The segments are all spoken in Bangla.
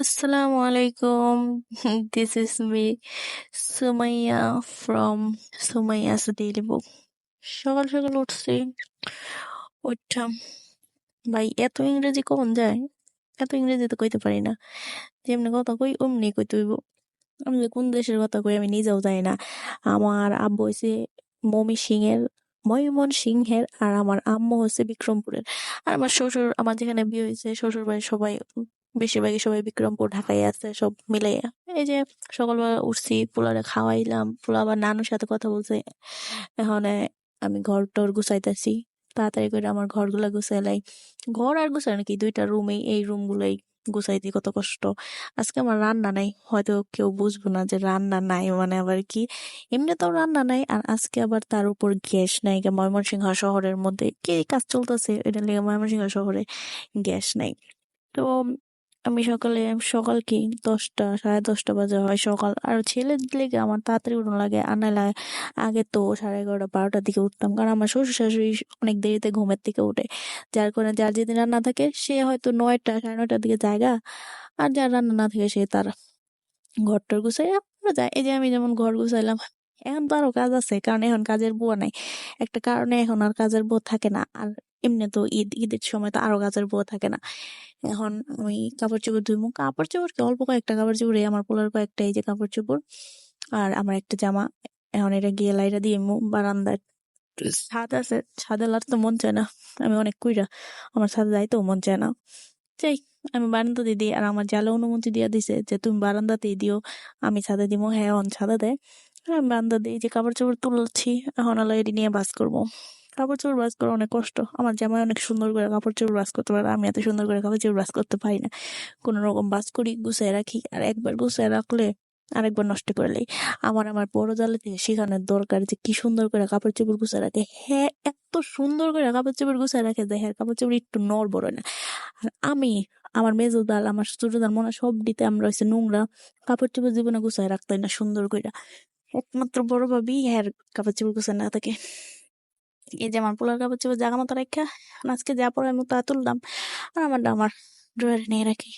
Assalamu alaikum. This is me, Sumaya from Sumaya's Daily Book. সকাল সকাল উঠছি, উঠলাম। ভাই এত ইংরেজি কখন যায়? এত ইংরেজি তো কইতে পারি না। যেমনি কথা কই অমনি কইতে হইব। আমি যে কোন দেশের কথা কই আমি নিজেও জানি না। আমার আব্বু হইছে ময়মনসিংহের আর আমার আম্মু হচ্ছে বিক্রমপুরের। আর আমার শ্বশুর আমার যেখানে বিয়ে হয়েছে শ্বশুর বাড়ির সবাই বেশিরভাগই সবাই বিক্রমপুর ঢাকায় আছে সব মিলাইয়া। এই যে সকালবেলা উঠছি, পোলারে খাওয়াইলাম, পোলা আবার নানুর সাথে কথা বলছে। এখন আমি ঘর টর গুছাইতেছি, তাড়াতাড়ি করে আমার ঘরগুলা গুছাইলাই। ঘর আর গুছাই নাকি, দুইটা রুমে এই রুম গুলাই গুছাইতে কত কষ্ট। আজকে আমার রান্না নাই, হয়তো কেউ বুঝবো না যে রান্না নাই মানে আবার কি, এমনি তো রান্না নাই আর আজকে আবার তার উপর গ্যাস নাই। ময়মনসিংহ শহরের মধ্যে কি কাজ চলতেছে এটা লেগে ময়মনসিংহ শহরে গ্যাস নাই। তো আমি সকাল কি 10টা 10:30 বাজে হয় সকাল। আর ছেলের লেগে আমার তাড়াতাড়ি উঠুন লাগে, আর নাহলে আগে তো 11:30 12টার দিকে উঠতাম, কারণ আমার শ্বশুর শাশুড়ি অনেক দেরিতে ঘুমের থেকে উঠে। যার কারণে যার যেদিন রান্না থাকে সে হয়তো 9টা 9:30টার দিকে জায়গা, আর যার রান্না না থাকে সে তার ঘরটর গুছাই আমরা যায়। এই যে আমি যেমন ঘর গুছাইলাম, এখন তো আরো কাজ আছে কারণ এখন কাজের বুয়া নাই। একটা কারণে এখন আর কাজের বুয়া থাকে না। আর এমনি তো ঈদের সময় তো আরো কাজের বুয়া থাকে না। এখন আমি কাপড় চোপড় ধুইমু, কাপড় চোপড় কি অল্প কয়েকটা কাপড় চোপড়, আমার পোলার কয়েকটা এই যে কাপড় চোপড় আর আমার একটা জামা। এখন এটা গিয়ে লাইরা দিয়ে বারান্দায়। ছাদ আছে, ছাদে লাড়তে মন চায় না, আমি অনেক কুইরা, আমার ছাদে যাইতেও মন চায় না। যাই, আমি বারান্দাতে দিই। আর আমার জালে অনুমতি দিয়া দিছে যে তুমি বারান্দাতেই দিও, আমি ছাদে দিব। হ্যাঁ এখন ছাদে দেয়, আমি বারান্দা দিই। যে কাপড় চোপড় তুলছি, এখন আলো এটি নিয়ে বাস করবো। কাপড় চোপড় ভাঁজ করা অনেক কষ্ট। আমার জামাই অনেক সুন্দর করে কাপড় চোপড় ভাঁজ করতে পারে, আমি এত সুন্দর করে কাপড় চোপড় ভাঁজ করতে পারি না। কোনো রকম ভাঁজ করি, গুছাই রাখি, আর একবার গুছাই রাখলে আরেকবার নষ্ট করলেই। আমার বড় জালেতে শেখানোর দরকার যে কি সুন্দর করে কাপড় চোপড় গুছাই রাখে। হ্যাঁ, এত সুন্দর করে কাপড় চোপড় গুছাই রাখে যে হ্যাঁ কাপড় চোপড় একটু নড়বড় না। আর আমি, আমার মেজো দাল, আমার ছোট দাল, মনে হয় সব দিতে আমরা হচ্ছে নোংরা, কাপড় চোপড় জীবনে গুছাই রাখতাম না সুন্দর করে। একমাত্র বড় ভাবি হ্যাঁ কাপড় চোপড় গুছাই না থাকে। এই যে আমার পোলার কাপড় চোপড় জাগা মতো রাখা, আজকে যা পরে আমি তা তুললাম, আর আমার ড্রয়ারে নিয়ে রাখি।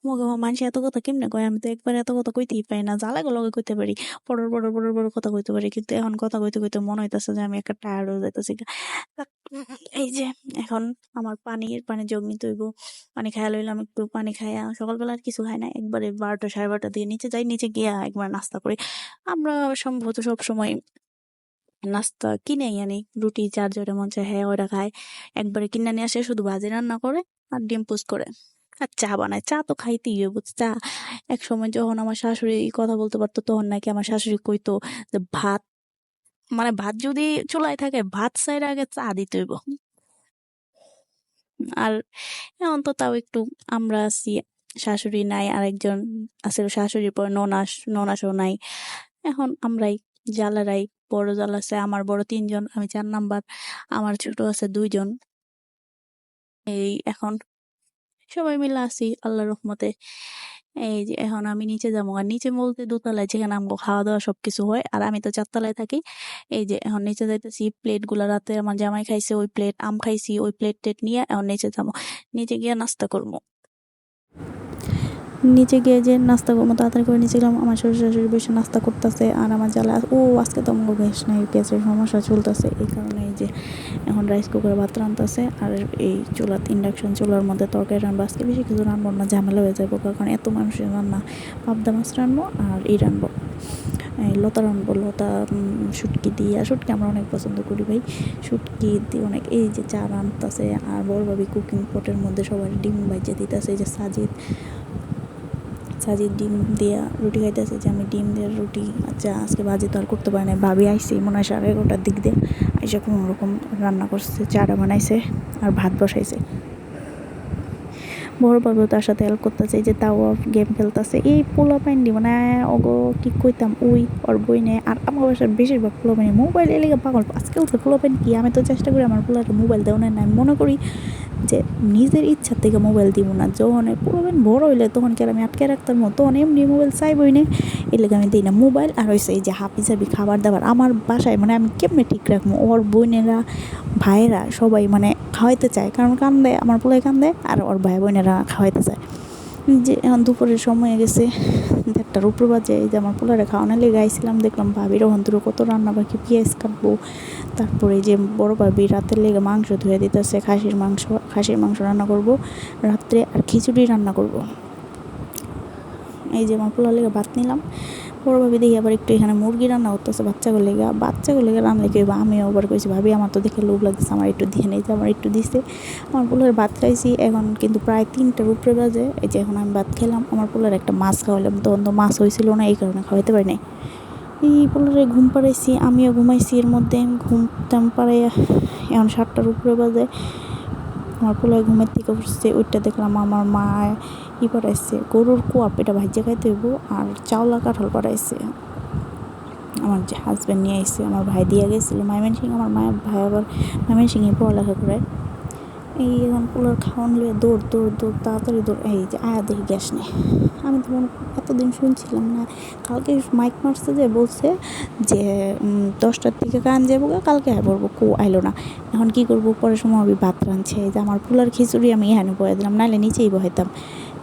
মগে মানুষ এত কথা কেমনে কয়, আমি তো একবার এত কথা কইতেই পারি না। জ্বালা লগে কইতে পারি, বড় কথা কইতে পারি, কিন্তু এখন কথা কইতে কইতে মনে হইতাছে যে আমি একটা টায়ার্ড হয়ে যাইতেছি। এই যে এখন আমার পানি জগ নিতে হইব। পানি খাইয়া লইলাম, একটু পানি খাইয়া সকালবেলা আর কিছু খাই না, একবারে 12টা 12:30 দিয়ে নিচে যাই, নিচে গিয়া একবার নাস্তা করি। আমরা সম্ভবত সব সময় নাস্তা কিনেই আনি, রুটি যার যেটা মন চায় হ্যাঁ ওটা খায়। একবারে কিনে নিয়ে আসে, শুধু ভাজি রান্না করে আর ডিম পোস্ট করে আর চা বানায়। চা তো খাইতেই হবে, চা। এক সময় যখন আমার শাশুড়ি কথা বলতে পারতো তখন নাকি আমার শাশুড়ি কইতো যে ভাত, মানে ভাত যদি চুলায় থাকে ভাত সাইড আগে চা দিতে হইব। আর এখন তো তাও একটু আমরা আছি, শাশুড়ি নাই, আরেকজন আছে শাশুড়ির পর ননাসও নাই। এখন আমরাই জালারাই, বড় জাল আছে আমার বড় 3 জন, আমি 4 নাম্বার, আমার ছোট আছে 2 জন। এই এখন সবাই মিলে আছি আল্লাহর রহমতে। এই যে এখন আমি নিচে যাবো, আর নিচে বলতে দোতলায় যেখানে আমগো খাওয়া দাওয়া সবকিছু হয়, আর আমি তো 4 তলায় থাকি। এই যে এখন নিচে যাইতেছি, প্লেট গুলা রাতে আমার জামাই খাইছে ওই প্লেট, আম খাইছি ওই প্লেট টেট নিয়ে এখন নিচে যাবো, নিচে গিয়ে নাস্তা করবো। নিচে গিয়ে যে নাস্তা করবো, তাড়াতাড়ি করে নিচে গেলাম। আমার শ্বশুর শাশুড়ি বসে নাস্তা করতেছে, আর আমার জ্বালা আজকে তো আমার গ্যাস নাই, গ্যাসের সমস্যা চলতেছে, এই কারণে এই যে এখন রাইস কুকারে ভাত রান্নতেছে, আর এই ইন্ডাকশন চুলার মধ্যে তরকারি রান্নবো। আজকে বেশি কিছু রান্নবো না, ঝামেলা হয়ে যাবো, কারণ এত মানুষের রান্না। পাবদা মাছ রান্নবো আর রান্নবো, এই লতা রান্নবো, লতা শুটকি দিয়ে। আর শুটকি আমরা অনেক পছন্দ করি ভাই, শুটকি দিয়ে অনেক। এই যে চা রান্নতেছে, আর বড় ভাবি কুকিং পটের মধ্যে সবাই ডিম ভাজিয়ে দিতেছে। এই যে সাজিদ ডিম দিয়া রুটি খাইতেছে, যে আমি ডিম দিয়ে রুটি। আচ্ছা আজকে ভাজি তো আর করতে পারি না, ভাবি আইসি মনে হয় 11:30টার দিক দিয়ে, আইসা কোনো রকম রান্না করছে, চাটা বানাইছে আর ভাত বসাইছে। বড় বাবু তার সাথে হেল্প করতেছে, এই যে তাও গেম খেলতেছে। এই পোলা পাইন্ডি মানে ওগো কি কইতাম, ওর বই নেয়। আর আমার বাসার বেশিরভাগ পোলা পাইনি মোবাইল এলাকা পাগল। আজকাল তো পোলা পাইন কি, আমি তো চেষ্টা করি আমার পোলাকে মোবাইল দেওয়া না, আমি মনে করি যে নিজের ইচ্ছার থেকে মোবাইল দিব না। যখন পুরোবেন বড় হইলে তখন কি আমি আটকে রাখতাম মতো, তখন এমনি মোবাইল চাইবই না, এর লেগে আমি দিই না মোবাইল। আর হয়েছে এই যে হাবি জাবি খাবার দাবার আমার বাসায়, মানে আমি কেমনে ঠিক রাখবো, ওর বোনেরা ভাইয়েরা সবাই মানে খাওয়াইতে চায়, কারণ কান্দে, আমার পোলায় কান্দে আর ওর ভাই বোনেরা খাওয়াইতে চায়। যে এখন দুপুরের সময় হয়ে গেছে, 1:30টার উপর বাজে। এই যে আমার পোলারে খাওয়ানোর লেগে আইছিলাম, দেখলাম ভাবির অন্তর কত রান্না বাকি, পেঁয়াজ কাটবো। তারপরে এই যে বড় ভাবি রাতের লেগে মাংস ধুয়ে দিতেছে, খাসির মাংস রান্না করব রাত্রে, আর খিচুড়ি রান্না করব। এই যে আমার পোলার লেগে ভাত নিলাম। বড় ভাবি দেখি আবার একটু এখানে মুরগি রান্না করতেছে বাচ্চাগুলো লেগে রান্না কেউ, আমিও আবার কইছি ভাবি আমার তো দেখে লোভ লাগতেছে, আমার একটু দিয়ে নেই, আমার একটু দিছে। আমার পোলার ভাত খাইছি, এখন কিন্তু প্রায় 3টার উপরে বাজে। এই যে এখন আমি ভাত খেলাম, আমার পোলার একটা মাছ খাওয়ালাম, তখন তো মাছ হয়েছিল না, এই কারণে খাওয়াইতে পারি নাই। এই পোলারে ঘুম পাড়াইছি, আমিও ঘুমাইছি, এর মধ্যে ঘুমটাম পাড়াইয়া এখন 7টার উপরে বাজে। আমার পোলায় ঘুমের থেকে উঠছে, ওইটা দেখলাম আমার মা পাঠাইছে গরুর কোয়াপ, এটা ভাজ্যা খাইতে হইব, আর চাওলা কাঁঠাল পাঠাইছে। আমার যে হাজব্যান্ড নিয়ে আসছে, আমার ভাই দিয়ে গেছিলো ময়মনসিং, আমার মায়ের ভাই আবার ময়মনসিংহে পড়ালেখা করে। এই এখন পোলার খাওয়ান লিয়ে দৌড় তাড়াতাড়ি দৌড়। এই যে আয়া দেখি গ্যাস নেই। আমি তো এতদিন শুনছিলাম না, কালকে মাইক মারছে যে বলছে যে 10টার দিকে কান যাবো, কালকে হ্যাঁ পড়বো, আইলো না। এখন কি করবো, পরের সময় আমি ভাত রাঁধছে। এই যে আমার পোলার খিচুড়ি আমি এখানে বহাই দিলাম, নাহলে নিচেই বহাইতাম।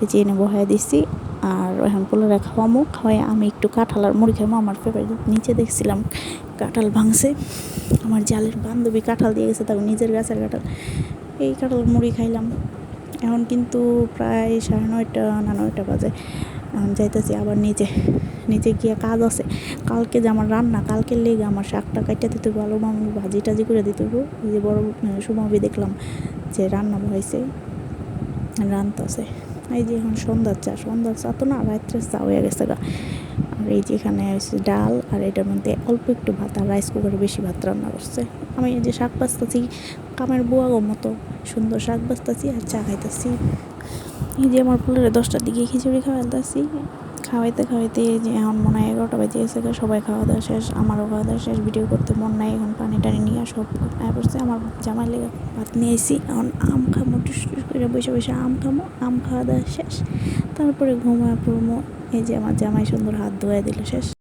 এই যে এনে বহাই দিছি, আর এখন পোলারে খাওয়াই আমি একটু কাঁঠাল আর মুড়ি খাইমো, আমার ফেভারিট। নিচে দেখছিলাম কাঁঠাল ভাঙছে, আমার জালের বান্ধবী কাঁঠাল দিয়ে গেছে, তারপর নিজের গাছের কাঁঠাল। এই কাঁঠাল মুড়ি খাইলাম। এখন কিন্তু প্রায় 9:30 না 9টা বাজে। এখন যাইতেছি আবার নিচে গিয়ে কাজ আছে। কালকে যে আমার রান্না, কালকের লেগে আমার শাকটা কাটতে দিতে হইব, আলু মামু ভাজি টাজি করে দিতে হইব। এই যে বড় সুমাবি দেখলাম যে রান্না বহাইছে, রান্তাছে। এই যে এখন সন্ধ্যার চা তো না, রাত্রের চা হয়ে গেছে গা। আর এই যে এখানে হচ্ছে ডাল, আর এটার মধ্যে অল্প একটু ভাত, আর রাইস কুকারে বেশি ভাত রান্না করছে। আমি এই যে শাক বাছতেছি, কামের বুয়াগো মতো সুন্দর শাক বাছতেছি আর চা খাইতেছি। এই যে আমার পোলারে 10টার দিকে খিচুড়ি খাওয়াইতে এই যে এখন মনে হয় 11টা বেজে গেছে। সবাই খাওয়া দাওয়া শেষ, আমারও খাওয়া দাওয়া শেষ। ভিডিও করতে মন নাই, এখন পানি টানি নিয়ে সব পড়ছে। আমার জামাই লেগে ভাত নিয়ে এসি, এখন আম খামো, টুস করে বসে আম খাওয়া দাওয়া শেষ, তারপরে ঘুমা পড়বো। এই যে আমার জামাই সুন্দর হাত ধোয়া দিল, শেষ।